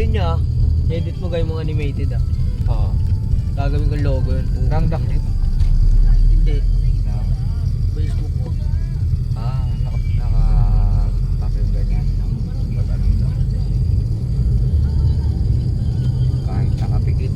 yun niya. Edit mo gawin mong animated ah. Oo. Gagawin kong logo yun. Rangdak eh. Hindi. No. Facebook ko. Naka yung ganyan. Pag ano yun lang. Kahit nakapikit.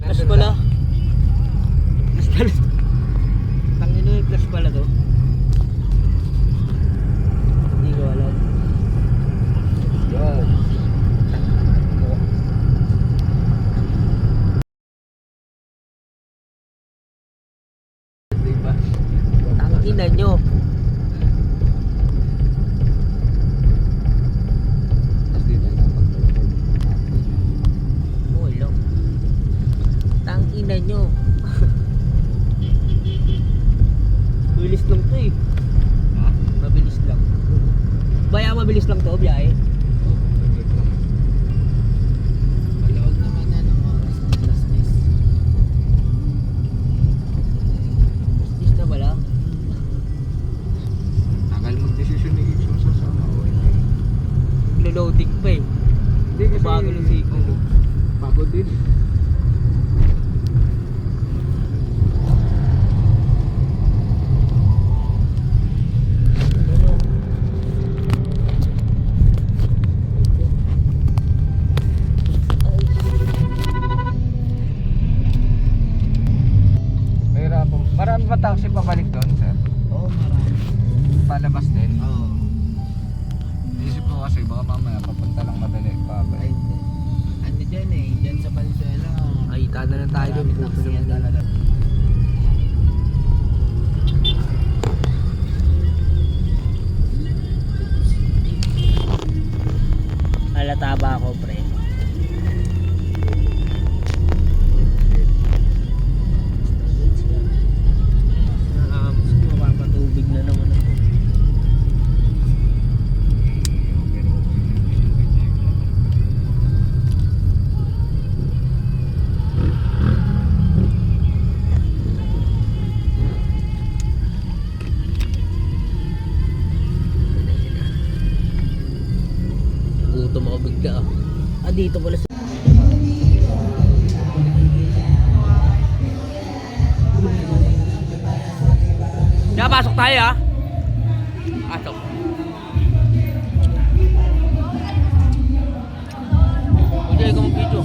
Plus pala. Plus pala. Tangina yung plus pala to. Hindi ko alam. Yan. Diba? Tangina nyo. Tapos dito na pag-record. Okay lang. Tangina nyo. Mabilis lang to eh. Ha? Mabilis lang. Baya mabilis lang to, biyahe. Malawag naman na ng oras ng plastis. Is na pala? Tagal mag-desisyon ni Gibson sa sama o hindi. Naglo-loading pa eh. Hindi kasi Bago ng signal. Oo. Pagod din eh. Mahirapan. Marami ba taxi pabalik doon, sir? Oo, marami. Palabas din? Oo. Isip ko kasi baka mamaya papunta lang madali Ay, pabalik. ano dyan eh, dyan sa Valenzuela. Ay, tada na tayo doon. Maraming Puto taxi yan naman talaga. Halata ba ako, pre? Mapapatubig na naman ako. Gutom ako bigla ah. Ah, dito pala sa... Kaya pasok tayo ah. Pasok. Hindi, ikaw mag-video.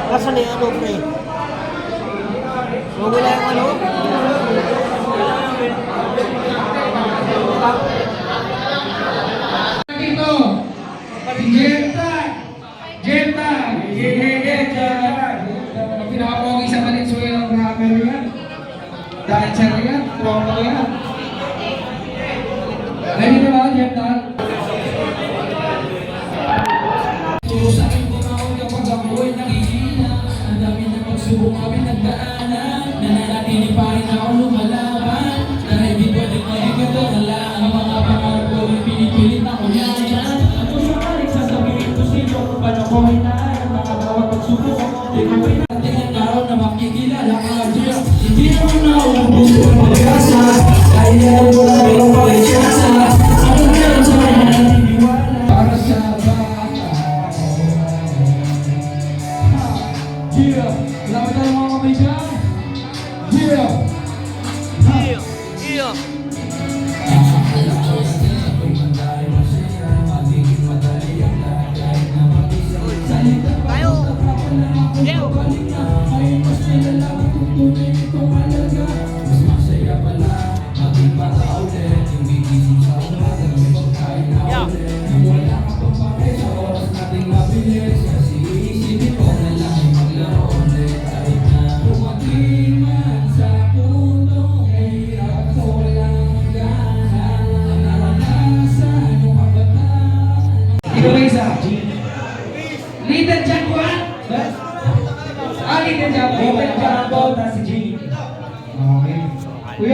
Nasaan na yung ano, pre? Wala yung ano? Jenta, Jenta,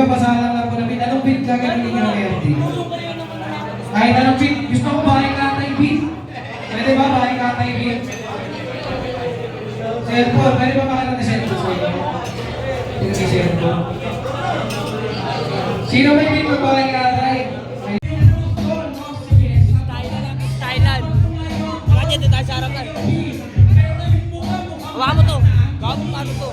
ba, basahan lang po namin. Anong beat gagawin niyo ng LD? Kahit anong beat. Gusto ko bahay katay beat. Pwede ba bahay katay beat? Cellphone. Pwede ba makita na cellphone sa inyo? Yung cellphone. Sino may beat mo bahay katay? Thailand. Baka dyan tayo sa harapan. Hawa mo to. Hawa mo paano to.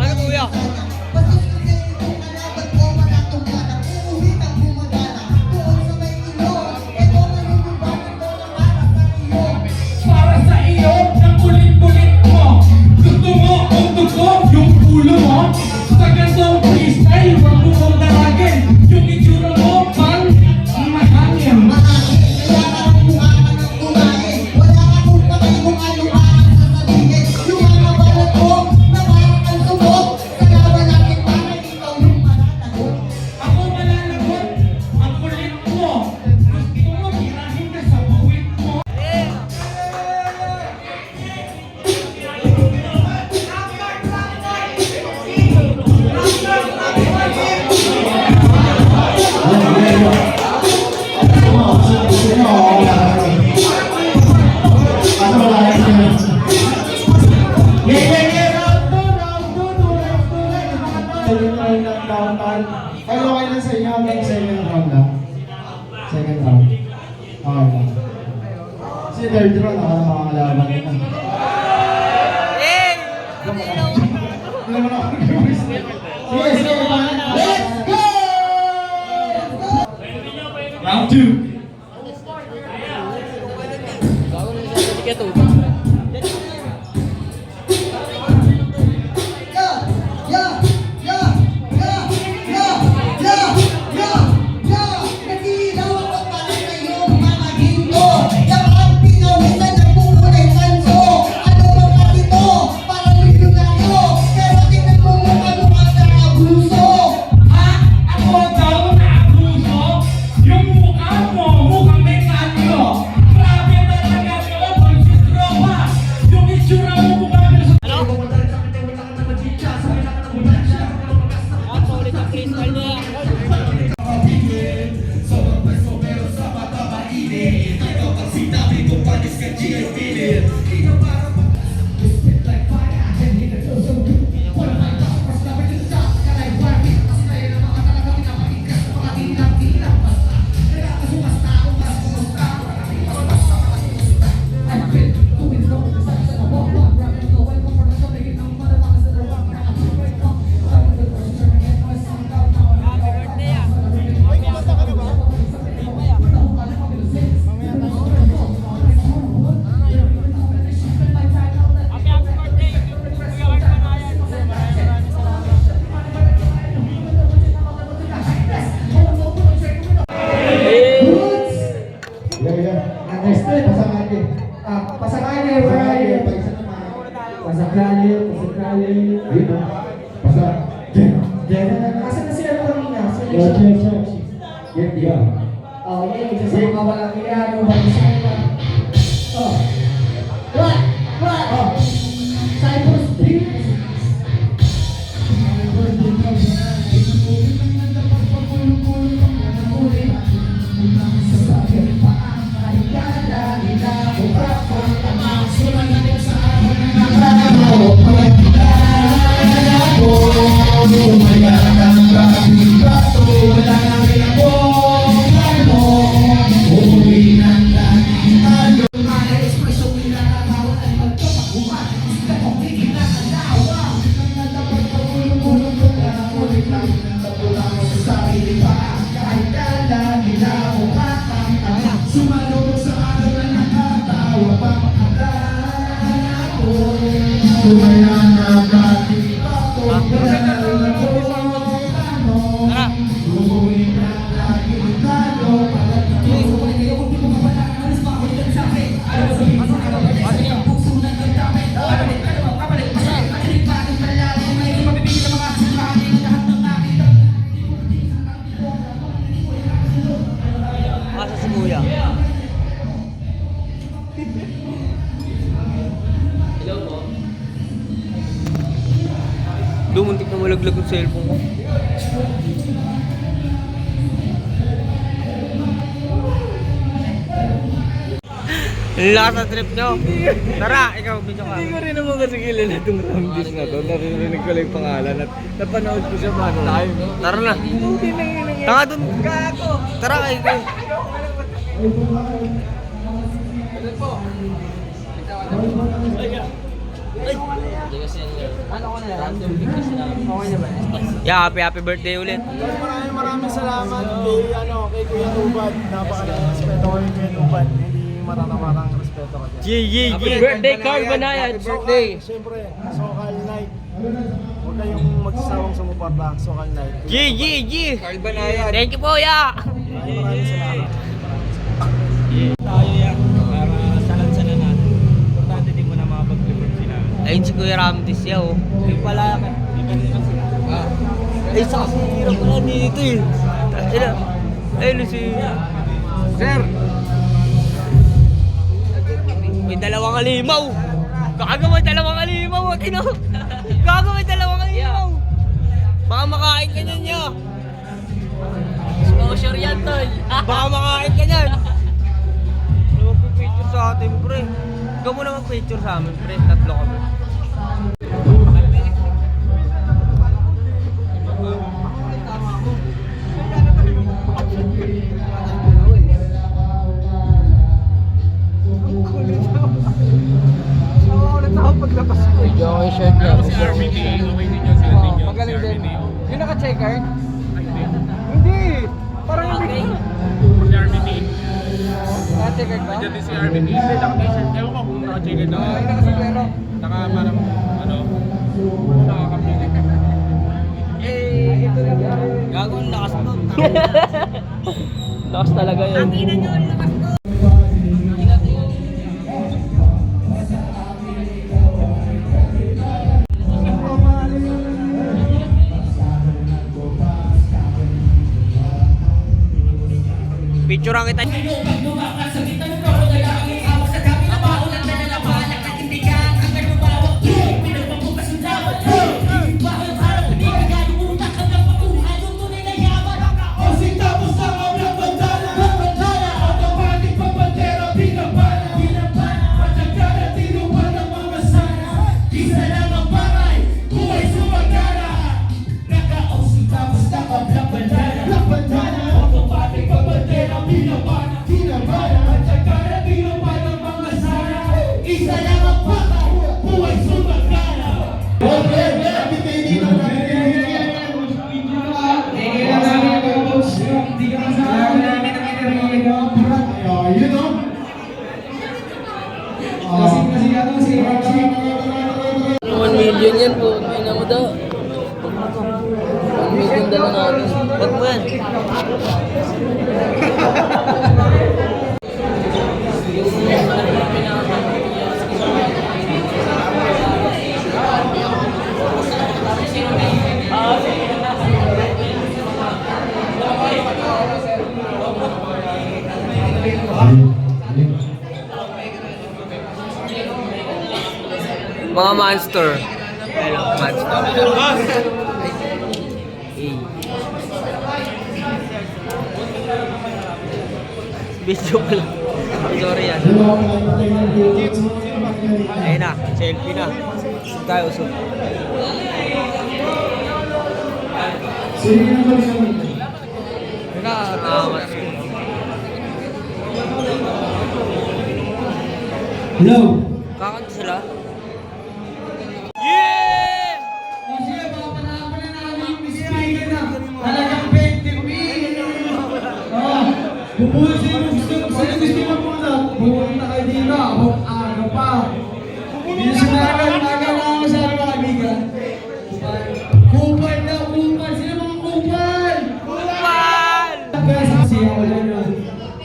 Ano kuya? Para sa iyo, ang kulit-kulit mo. Gusto mo ang dugo, yung ulo mo. Sa gandong freestyle, wag mo kong daragin. Yung itsura mo, pang mahangin. Ako malalagot, ang kulit mo. Gusto mo, tirahin ka sa buwit mo. Pero okay lang sa inyo, hanggang sa inyo ng round lang. Second round. Okay lang. Kasi third round, ako na makakalaban nila. Eh! Hindi naman ako nag-wish. Sige, sige, let's go! Round 2. Bago na siya sa to. Ako daw na-abuso. Yung mukha mo, mukhang may kanyo. Grabe talaga ka, bullshit tropa. Yung itsura mo, mukhang Ano? Ang solid ang freestyle niya. Next time, pasakali. Pasakali, where are you? Pasakali, pasakali. Ayun o. Pasak. Asan na sila kanina? Check. Yan. Oh, yan. Isa sa mga walang kaya. Oh. What? Oh. Cyprus Street. Wala na rin ako, umuwi ng nalaglag yung cellphone ko. Lasa trip nyo. Tara, ikaw, video ka. Hindi ko rin naman kasi kilala itong Ramdis na to. Naririnig ko lang yung pangalan at napanood ko siya one time. Tara na. Tanga dun. Tara, ikaw. Yeah, happy birthday ulit. Maraming salamat kay Kuya Ruban. Napaka-respeto ko yung Kuya Ruban. Hindi matatamarang respeto ko dyan. Happy birthday, Carl Banayad. Birthday! Siyempre, Sokal Night. Huwag kayong magsasawang sumuporta. Sokal Night. Carl Banayad. Thank you po, ya. Maraming salamat. Tayo yan. Para salan-salan natin. Importante din mo na makapag-report sila. Ayun si Kuya Ramdis ya, oh. Yung pala, iba rin naman sila. Ay, sa kasi hirap ko na dito eh. Ayun si... Sir! May dalawang alimaw. Gago, may dalawang alimaw. Gago, may dalawang alimaw. Baka makain ka niyan niya. Exposure yan, tol. Baka makain ka niyan. Magpipicture sa atin, pre. Ikaw muna mag-picture sa amin, pre. Tatlo kami. Video ko yung shirt niya. Si RBT, okay din yun. Sila din yun. Magaling din. Yung naka-checkered? Hindi! Parang hindi. Si RBT. Naka-checkered ba? Nandiyan din si RBT. Hindi, naka-t-shirt. Ewan ko kung naka-check na. Ay, naka-sombrero. Naka parang, naka-kapili. Ito lang. Gago, ang lakas mo. Lakas talaga yun. Ang ina nyo, ang lakas mo. Picturean kita. Million yan po. May na mo daw. 1 million dala natin. Wag mo yan. Mga monster. Monster. Video ko lang. Sorry yan. Ayun na, selfie na. Tayo usap. Hello? Kakanta sila? Pupunta sino gusto magpunta? Pupunta kayo dito, abot aga pa. Dito sa aga na ako sa mga kaibigan. Kupal na, kupal! Sino mga kupal? Kupal! Kaya saksiyan ko dyan yun.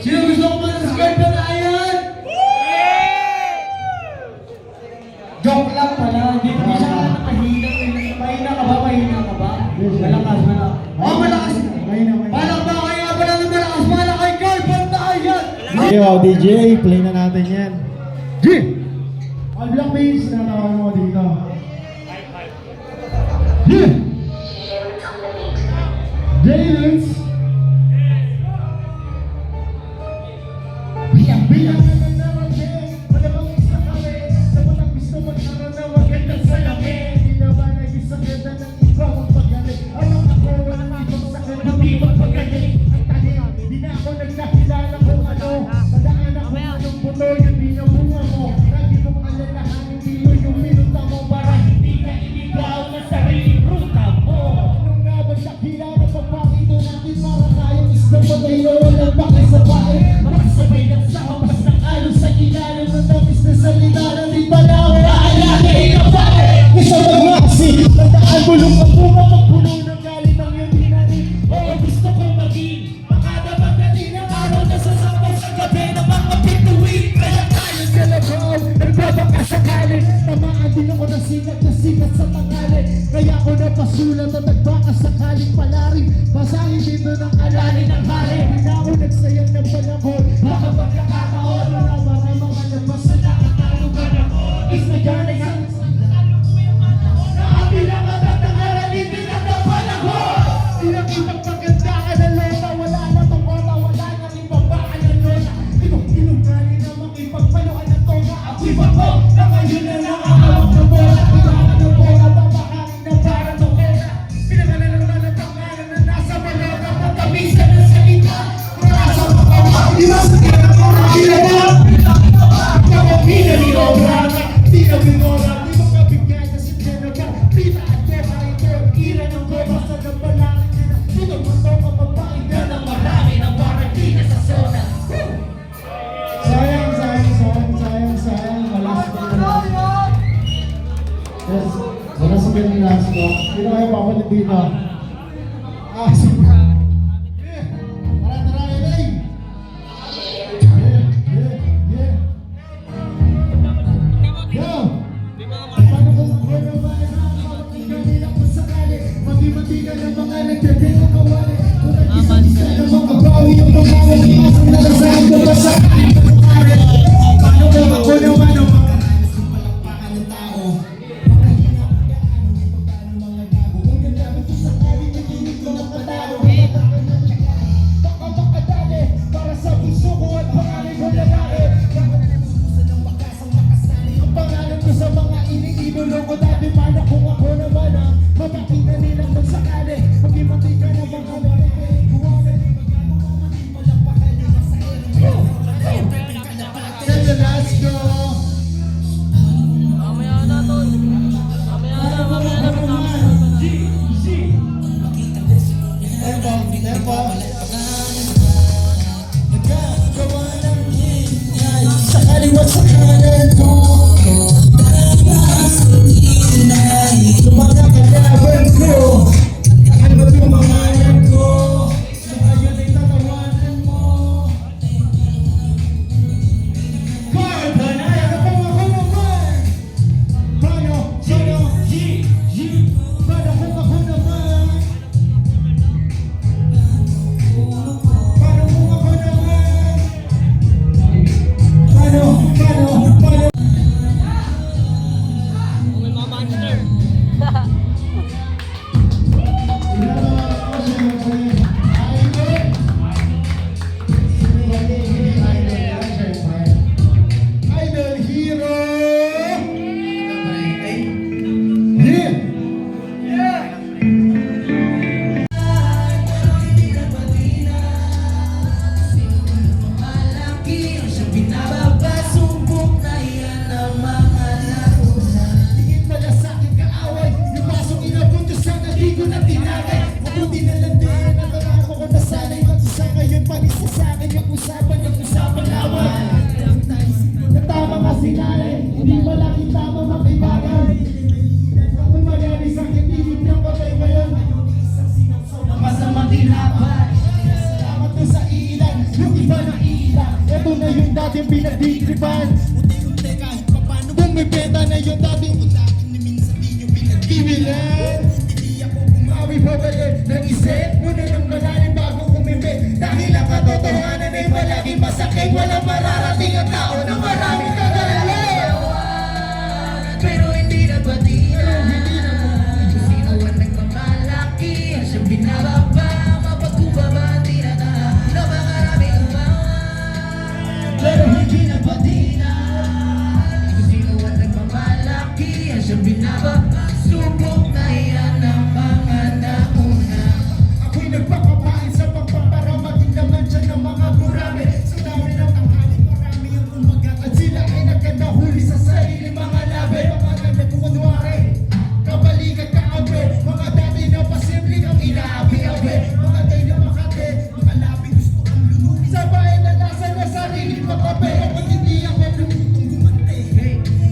Sino gusto ko mag-subscribe na ayan? Joke lang pala, hindi ko siya mahina. Mahina ka ba? Mahina ka ba? Malakas, malakas. Oh, malakas! Balak ba kaya pala ng malakas? Balak kay Carl Banayad! Okay, wow, DJ, play na natin yan. G! All black bass, natawagan mo dito. Yeah! Jailens. Bilang na ng naramay, malamang isa kami, sa walang gusto magkaroon na magandang salamin. Di naman ay isang ganda ng iba magpagaling. Alam ako, walang ibang sakit na di magpagaling. Ang talim, di na ako nagkakilala kung ano. Tandaan ako anong buto, yun di na bunga mo. Lagi mong alalahanin dito yung minuta mo para hindi ka iligaw na sariling ruta mo. Anong nga ba nakilala pa bakit natin para kayong isang patay na walang bakit sa bahay. Magsabay lang sa hampas ng alon sa ilalim ng tamis na salita na di pala ako aalagay na pare. Isang magmasi, tandaan bulong ang bunga magpuno ng galit ng iyong hinanin. Oo, gusto kong maging makadamag na din ang araw na sasapaw sa gabi ng mga pituwin. Kaya tayo sa lagaw, nagbabaka sakali. Tamaan din ako ng sigat sa tangali. Kaya ako napasulat at nagbaka sakaling palarin. Basahin dito ng alali ng hari. Hindi na ako nagsayang ng panahon. Baka magkakataon na mga labas na nakatalugan ako. Isna dyan ay ang nakabilang at natangaran hindi na ng panahon. Ilang ibang maganda ka na lota. Wala na tong kota, wala na rin babaan ng lota. Inong-inungali na makipagpaluan ng toga. Ako'y bako na ngayon na nakakawag ng bola. Kailangan ng bola, babakain na para ng bola. Pinangalalang na natangaran na nasa malota. Matabisan na salita. Marasa makawa, iwasan ka na mga Kapamina ni Obrana, di na binora, di mo kabigyan na si Jenaka. Pita at Jeka, ito ang ira ng goma sa nabalangin nila. Dito mo ito kapapain na ng marami ng parating sa zona. Sayang. Malas ko na. Yes, malas ko yung last ko. Sino kayo papalit dito? Sige. Tara, Elaine! Yeah. Yo! Paano kung ako naman ang makatingin nila kung sakali mati-mati ka ng mga nagdadeng ang kawali. Kung nag-isa-isa na mga bawi yung mga nag-iasang nalasahan ko ba sakali pagkakari. Paano kung ako naman ang mga palakpakan ng tao. Makahina ang gano'n yung pagkano mga gago. Kung gandamit ko sakali nakinig ko ng patalo. Baka makadali para sa puso ko at pangalan ko lalaki. Ang pangalan ko sa mga iniidolo ko dati. Paano kung ako naman ang mapakita nilang magsakali. Mag-imati ka na mga maripin. Buwanan magmamating palakpakan yung masahil. Let's go! Mamaya na, tol. Mamaya na. Tempo. Nagkagawa ng ingay sa kaliwat sa kanan ko. Mga kalaban ko, ano ba yung pangalan ko? Sa ngayon ay tatawanan mo. Carl Panay, ano pang ako naman? Paano kung ako naman? Kung may mga monster. Idol hero! Yeah! Tingin pala sa'kin kaaway. Yung pasok inapunto sa naligo na tinagay. Mabuti na lang din. Nakarako ko na sana'y magsisa ngayon. Panisa sa'kin yung usapan lawan. Natama ka sinalay. Hindi pala kitama makibagan. Kung magyari sa'kin, ilig ng patay ngayon. Masamang tinapan. Salamat na sa ilan. Yung iba na ilan. Ito na yung dating pinagditripan. Unti-unti kahit papano bumibenta na yung dating ni minsan di nyo pinagbibilan. Hindi ako bumawi pa ba yun? Nag-isip muna ng malalim bago kumimik. Dahil ang katotohanan ay palaging masakit. Walang mararating ang tao na maraming kagalaw. Pero hindi na batino. Sino ang nagmamalaki? Siyang binababa. nagpadi na. Kung sino ang nagmamalaki, ang siyang binababa. Subok na yan ang mga nauna. Ako'y nagpakapain sa pagpaparamating naman dyan ng mga gurami. Sa dami ng tanghali, marami ang kumagat. At sila ay nagkandahuli sa sarili mga labi. Mga ganda kumanwari, kabalikat kaabe. Mga dati na pasimple ang inaabi-abi. Mga day na makate, mga labi gusto ang lunubi. Sa bayan na nasa na sarili makape. Pag hindi ako lumutong gumante.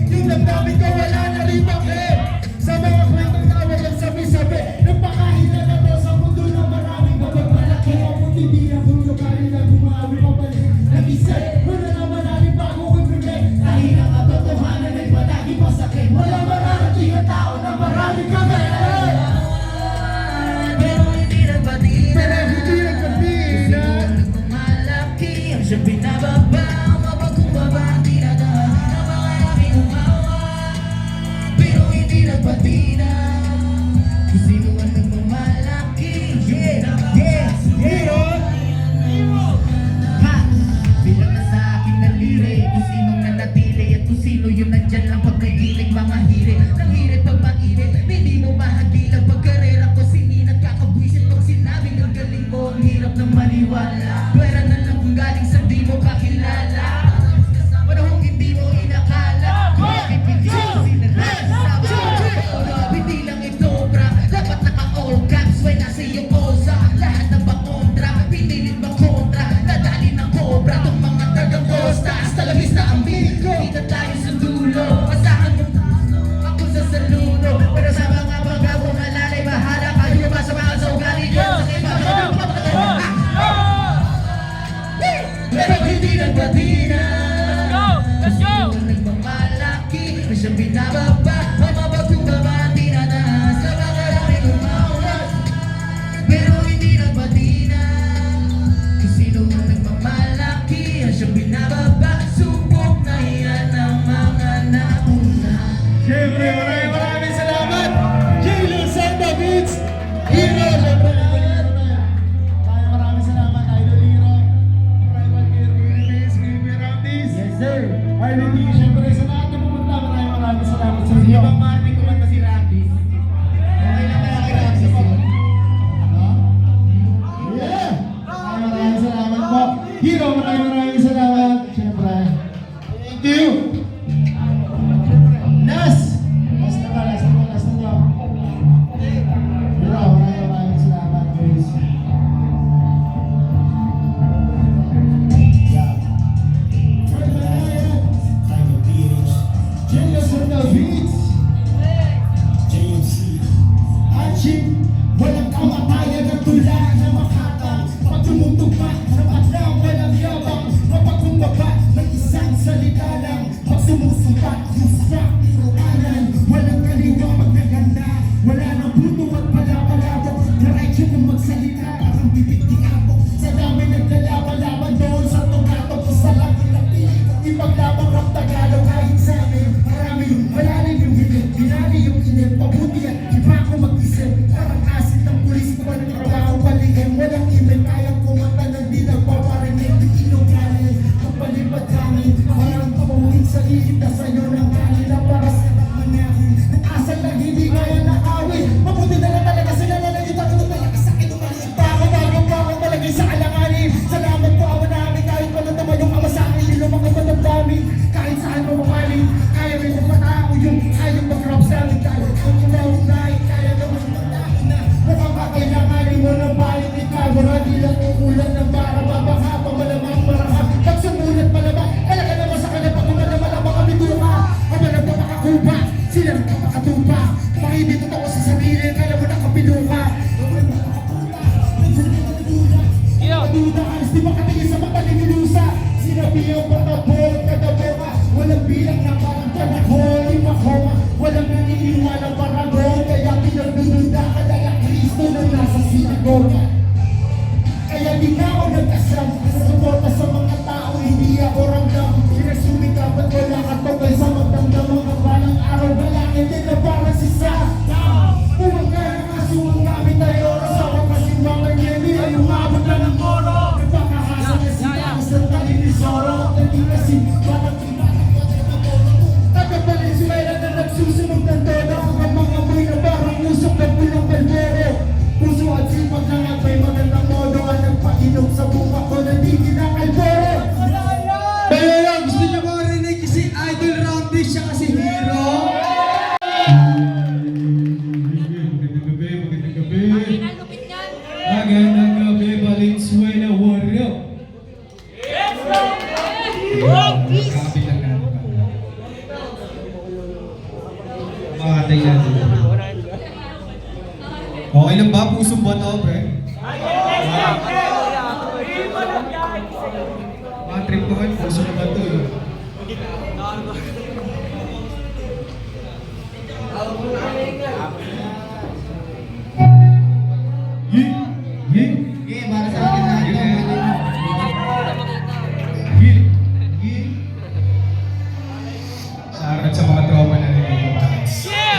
Yung nagdamit ko wala na rin bakit. Sa mga kwentong na walang sabi-sabi. Nagpakahila na to sa mundo na maraming mapagmalaki. Ako hindi ako yung kari na gumawi pabalik. Nag-isip, wala na maraming bagong implement. Dahil ang katotohanan ay palagi masakit. Wala mararating ang tao na maraming kami. Pero hindi nagpadi na. Pero hindi nagpadi na. Nagmamalaki, ang siyang binababa. Ang mapagkumbaba, ang tinadaan. Ang mga namin umawa. Pero hindi nagpadi na. Kung sino ang nagmamalaki. Ha! Bilang na sa akin na lire. Kung sinong nanatili at kung sino yung nandyan lang pagkagilig. Mga hirit, nang hirit pag mainit. Hindi mo mahagilang pagkarera ko. Sininat kakabwisit pag sinabing ang galing mo. Ang hirap ng maniwala. Pwera na lang kung galing sa di mo kakilala. Panahong hindi mo inakala. Pipigil ko sinarasa sa bawat. Hindi lang ito bra. Dapat naka-all caps when nasa iyong osa. Lahat ng bakontra, pinilit makontra. Nadali ng cobra, tong mga taga-costa. Hasta labis na ang binig ko. Kita tayo sa dulo. Asahan mo ako sa saludo. Pero sa mga bagabong alalay, bahala kayo ba sa mga sa ugali nyo? Sa iba pero hindi nagpadi na. Let's go! Ang nagmamalaki, ang siyang binababa. Ang mapagkumbaba, ang tinataas. Sa mga namin umawat. Pero hindi nagpadi na. Kung sino ang nagmamalaki, ang siyang binababa. Subok na yan ang mga nauna. Siyempre, maraming salamat! J-Lo Santa Beats! Hero! Siyempre, maraming salamat, Idol Hero! Tribal Gear Universe, Creepy Ramdies! Yes, sir! RDD, siyempre, sa lahat na pumunta, maraming salamat sa inyo! Ibang mahal ko man si Ramdies. Okay lang kaya kay Ramdies yun? Yeah! Maraming salamat po! Hero, maraming salamat! Siyempre, thank you! Nas! Last na to. Hero, maraming salamat, guys. Genius on the beats. Aching, walang kamatayan ng tula na makatang. Pag tumutugma, sapat lang, walang yabang. Mapagkumbaba, may isang salita lang. Pag sumusumpat, husap, iruanan. Walang kaliwa, magnaganda. Wala nang puto at palapalabok. Diretso kung magsalita, parang bibig di abok. Sa dami naglalaba-laban doon sa tumatok. Sa laki ng pilit, ipaglabang ang Tagalog kahit sa amin. Marami yung malalim yung hilit, binali yung init. Pabuti at iba ko mag-isip. Parang asit ng pulis ko ng trabaho paligid. Walang email, kayang kumanta ng di nagpaparinig. Di inugaling, kapalipad kami. Parang pamawin sa ihip na sa'yo ng kanila. Para sa nakmanyahin, nag-asal lang hindi kaya nakawin. Mabuti na lang talaga sila na nagita ko na talaga sa akin. Umaliit pa ako bago pa ako malagay sa alanganin. Salamat po ako namin kahit walang naman yung ama sa akin. Yung lumang madamdamin, kahit saan mo makaling. Kaya rin yung matao yung ayaw mag-rap sa amin. Kahit kung umaunay, kaya naman magtao na. Mukhang kakailanganin mo ng bayan ikaw. Wala di lang ukulan ng bara. Babaka pa malamang maraka. Pag sumulat malamang, talaga naman sa kanila. Pag malamang ang mga bituka. Ang mga nagpapakakuba, sila nagpapakatuba. Pag hindi totoo sa sarili, kaya mo nakapiluka. Maduda, alis di makatingin sa mata ni Milusa. Sinabi ang patabol, kadaboka. Walang bilang na parang panahon, imakoma. Walang naniniwalang paragol. Kaya pinagdududa ka dala Kristo na nasa sinagoga. Kaya di na ako nagkasam. Suporta sa mga tao, hindi ako ramdam. Pinasumikap at wala ka tungkol sa magdamdam. Mga balang araw, balangin din na parang si Sam. Huwag ka na kasuwang namin tayo. Sa wakasin mga nyemi ay umabot na ng oro. Nagpakahasa na si Damos ng tali ni Soro. Hindi kasi bata Kakabilang na. Makatay natin. Okay lang ba? Pusong ba to, pre? Mga trip ko kayo, puso na ba to? Yeah, para sa akin na ito. Shoutout sa mga tropa na nandito pa.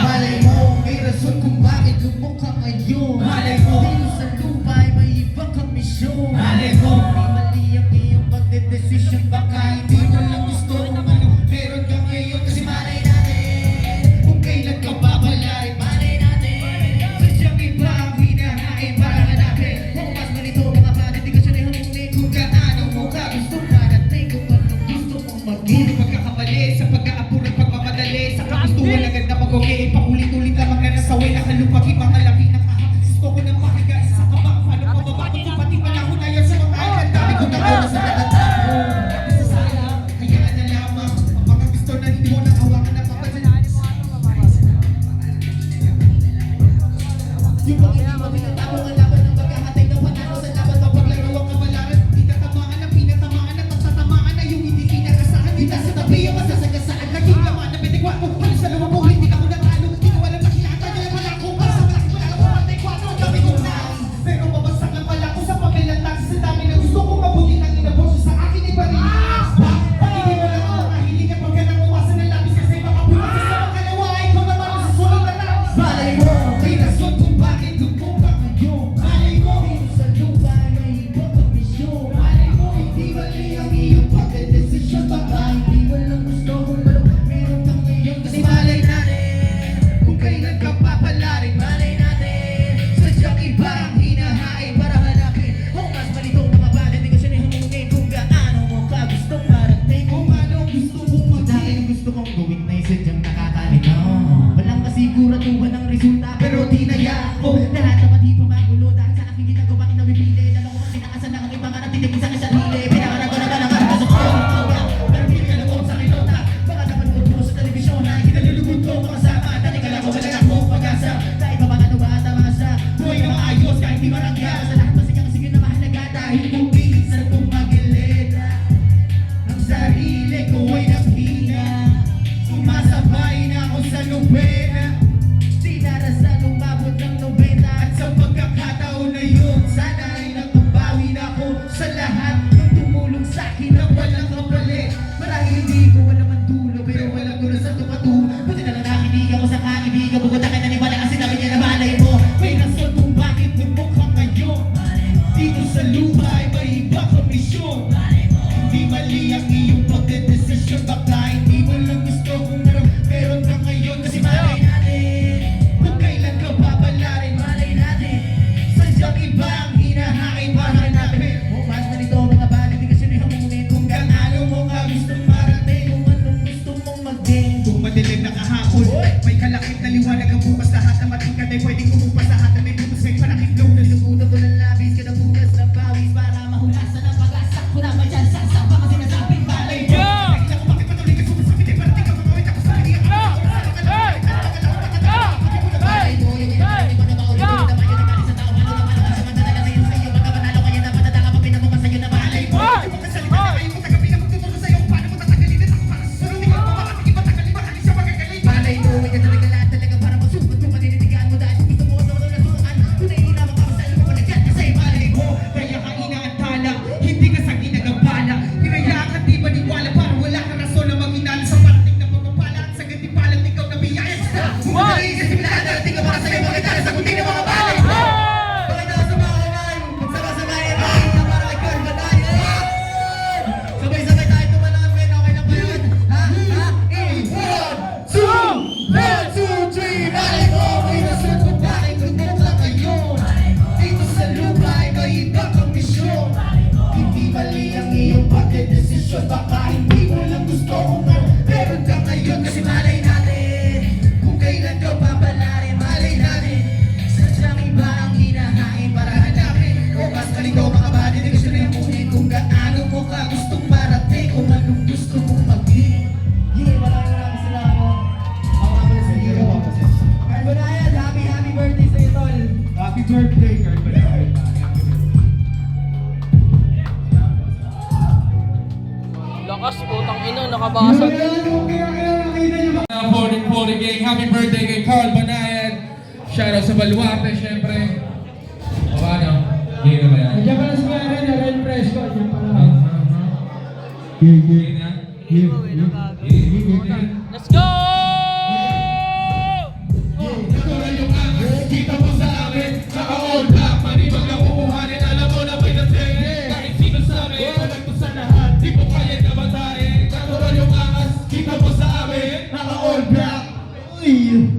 Malay mo, may rason kung bakit lumukha ngayon. Malay mo, dito sa lupa ay may iba kang misyon. Malay mo, di mali ang iyong pagdedesisyon. Baka hindi mo lang gusto kung ano meron ka ngayon. Kasi malay natin, kung kailan ka babalik. Malay natin, sadyang iba ang hinahain para hanapin. Kung mas malito mga palit, di ka siya nahimunin. Kung gaano mo ka gusto parating. Kung anong gusto mong maging pagkakamali sa pag-aapuro at pagmamadali. Sa kagustuhan agad na pag-okay, paulit-ulit lamang na nasaway. Nakalupagi mga laki ng ahak. Gusto ko ng makiga sa kabak. Paano pababa ko pati panahon na yan sa mga agad. Dami ko na oras sa natatako. Nasasayang, hayaan na lamang. Ang mga gusto na hindi mo nakawakan na papansin. Yung pag hindi mo pinatabo ang laban ng pagkahatay ng panalo sa laban ng paglaro ang kabalaran. Di tatamaan ang pinatamaan at magsatamaan na yung hindi pinakasahan. Di nasa tabi ang masasagasaan. Naging laman na bitigwa mo. Halos sa lumang buhay, di ako natalo. Di ko alam na kilata. Dahil wala akong basa. Malaki wala akong patay kwatro. Ang dami kong nais. Pero babagsak lang pala ako sa pamelang taxi. Sa dami na gusto kong mabuti ng inabosyo sa akin ay barilis. Hindi mo lang ako mahiling at pagka nang uwasan ng labis. Kasi baka bumakas sa makalawa. Ikaw naman ang susunod na labis. Malay mo, may rason kung bakit lumukha ngayon. Malay mo, dito sa lupa ay may iba kang misyon. Malay mo, hindi mali ang iyong pagdedesisyon. Baka hindi mo lang gusto kung ano meron kang ngayon. Kasi malay natin, kung kailan ka papalarin. Malay natin, sadyang iba ang hinahain para hanapin. Kung mas malito mga bagay, di ko siya nahimungin. Kung gaano mo ka gustong marating. Kung ano gusto mong maging. Dahil gusto kong gawin na sadyang nakakalito. Walang kasiguraduhan ng resulta, pero di nayaan ko. Lahat naman di pa magulo dahil sa aking ginagawa kinawipili. Lalo ko kasi nakasan lang ang ibang mga nagtitigil sa kisang hili. Pinakanan ko naman ang armas sa kong pero hindi ka lang sa akin nota. Baka naman ko sa telebisyon na kinalulugod ko makasama. Dati ka lang ko wala akong pag-asa. Kahit pa ba ano ba tamasa. Buhay na maayos kahit di marangya. Sa lahat masigang sige na mahalaga. Dahil kung minsan kong magilid ang sarili ko ay naghina. Sumasabay na ako sa nobena. Sinarasan umabot ng 90. At sa pagkakataon na yun, sana ay nakabawi na ako sa lahat ng tumulong sa'kin na walang kapalit. Marahil hindi ko alam ang dulo, pero walang gulo sa tumatungo. Buti na lang nakinig ako sa kaibigan. Bukod akin naniwala kasi sabi niya na malay mo. May rason kung bakit lumukha ngayon. Dito sa lupa ay may iba kang misyon. Hindi mali ang iyong pagdedesisyon. Baka hindi mo lang gusto kung ano meron ka ngayon. Kasi malay Nakakasot. For the gang, happy birthday kay Carl Banayan. Shoutout sa Baluarte, syempre. O ano? Gay na ba yan? Diyan pala si Maren, Ren Fresco. Diyan pala. Gay na? Let's go! Natural yung angas, kita mo sa amin. Naka-all black, manibag na kukuhanin. Alam mo na may dating. Kahit sino sa amin, walang to sa lahat. Di mo kaya kabatain. Natural yung angas, kita mo sa amin. Naka-all black. Uy!